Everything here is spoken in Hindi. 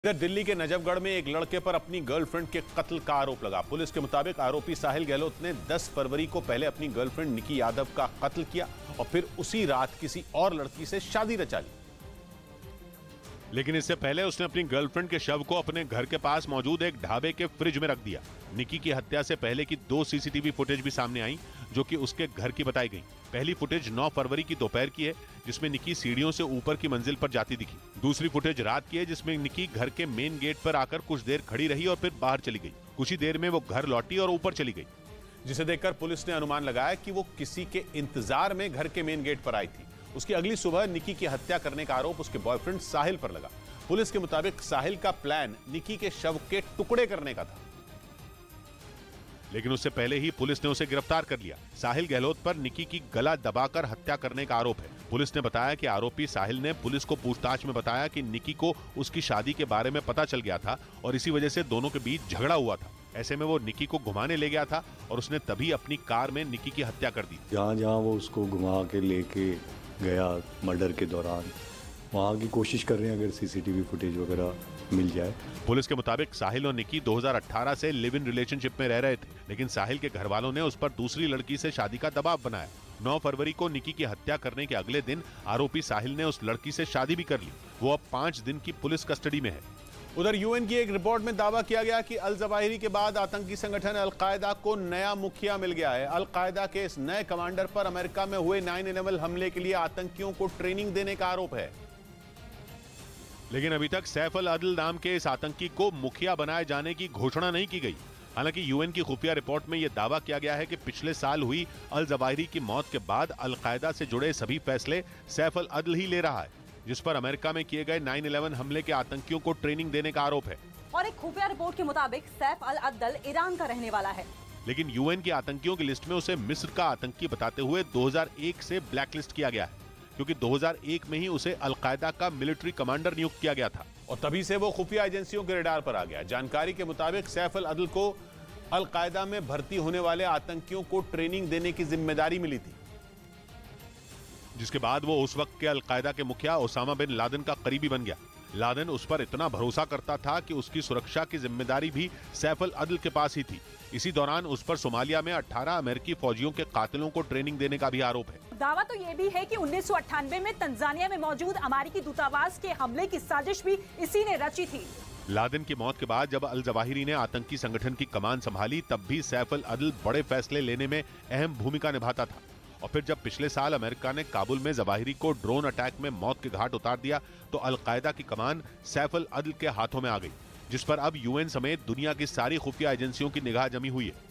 इधर दिल्ली के नजफगढ़ में एक लड़के पर अपनी गर्लफ्रेंड के कत्ल का आरोप लगा। पुलिस के मुताबिक आरोपी साहिल गहलोत ने 10 फरवरी को पहले अपनी गर्लफ्रेंड निकी यादव का कत्ल किया और फिर उसी रात किसी और लड़की से शादी रचा ली। लेकिन इससे पहले उसने अपनी गर्लफ्रेंड के शव को अपने घर के पास मौजूद एक ढाबे के फ्रिज में रख दिया। निकी की हत्या से पहले की 2 सीसीटीवी फुटेज भी सामने आई जो कि उसके घर की बताई गई। पहली फुटेज 9 फरवरी की दोपहर की है जिसमें निकी सीढ़ियों से ऊपर की मंजिल पर जाती दिखी। दूसरी फुटेज रात की है जिसमें निकी घर के मेन गेट पर आकर कुछ देर खड़ी रही और फिर बाहर चली गई। कुछ ही देर में वो घर लौटी और ऊपर चली गई, जिसे देखकर पुलिस ने अनुमान लगाया कि वो किसी के इंतजार में घर के मेन गेट पर आई थी। उसकी अगली सुबह निकी की हत्या करने का आरोप उसके बॉयफ्रेंड साहिल पर लगा। पुलिस के मुताबिक साहिल का प्लान निकी के शव के टुकड़े करने का था, लेकिन उससे पहले ही पुलिस ने उसे गिरफ्तार कर लिया। साहिल गहलोत पर निकी की गला दबाकर हत्या करने का आरोप है। पुलिस ने बताया कि आरोपी साहिल ने पुलिस को पूछताछ में बताया कि निकी को उसकी शादी के बारे में पता चल गया था और इसी वजह से दोनों के बीच झगड़ा हुआ था। ऐसे में वो निकी को घुमाने ले गया था और उसने तभी अपनी कार में निकी की हत्या कर दी। जहाँ वो उसको घुमा के लेके गया मर्डर के दौरान, वहाँ की कोशिश कर रहे हैं अगर सीसीटीवी फुटेज वगैरह मिल जाए। पुलिस के मुताबिक साहिल और निकी 2018 से लिव इन रिलेशनशिप में रह रहे थे, लेकिन साहिल के घर वालों ने उस पर दूसरी लड़की से शादी का दबाव बनाया। 9 फरवरी को निकी की हत्या करने के अगले दिन आरोपी साहिल ने उस लड़की से शादी भी कर ली। वो अब 5 दिन की पुलिस कस्टडी में है। उधर यूएन की एक रिपोर्ट में दावा किया गया कि अल जवाहिरी के बाद आतंकी संगठन अल-कायदा को नया मुखिया मिल गया है। अल-कायदा के इस नए कमांडर पर अमेरिका में हुए 9/11 हमले के लिए आतंकियों को ट्रेनिंग देने का आरोप है, लेकिन अभी तक सैफ अल अदल नाम के इस आतंकी को मुखिया बनाए जाने की घोषणा नहीं की गई। हालांकि यूएन की खुफिया रिपोर्ट में यह दावा किया गया है कि पिछले साल हुई अल जवाहिरी की मौत के बाद अल-कायदा से जुड़े सभी फैसले सैफ अल अदल ही ले रहा है, जिस पर अमेरिका में किए गए 9/11 हमले के आतंकियों को ट्रेनिंग देने का आरोप है। और एक खुफिया रिपोर्ट के मुताबिक सैफ अल अदल ईरान का रहने वाला है, लेकिन यूएन के आतंकियों की लिस्ट में उसे मिस्र का आतंकी बताते हुए 2001 से ब्लैकलिस्ट किया गया है, क्योंकि 2001 में ही उसे अल-कायदा का मिलिट्री कमांडर नियुक्त किया गया था और तभी से वो खुफिया एजेंसियों के रडार पर आ गया। जानकारी के मुताबिक सैफ अल अदल को अल-कायदा में भर्ती होने वाले आतंकियों को ट्रेनिंग देने की जिम्मेदारी मिली थी, जिसके बाद वो उस वक्त के अल-कायदा के मुखिया ओसामा बिन लादेन का करीबी बन गया। लादेन उस पर इतना भरोसा करता था कि उसकी सुरक्षा की जिम्मेदारी भी सैफ अल अदल के पास ही थी। इसी दौरान उस पर सोमालिया में 18 अमेरिकी फौजियों के कातिलों को ट्रेनिंग देने का भी आरोप है। दावा तो ये भी है कि 1998 में तंजानिया में मौजूद अमेरिकी दूतावास के हमले की साजिश भी इसी ने रची थी। लादेन की मौत के बाद जब अल जवाहिरी ने आतंकी संगठन की कमान संभाली, तब भी सैफ अल अदल बड़े फैसले लेने में अहम भूमिका निभाता था। और फिर जब पिछले साल अमेरिका ने काबुल में जवाहिरी को ड्रोन अटैक में मौत के घाट उतार दिया, तो अल-कायदा की कमान सैफ अल अदल के हाथों में आ गई, जिस पर अब यूएन समेत दुनिया की सारी खुफिया एजेंसियों की निगाह जमी हुई है।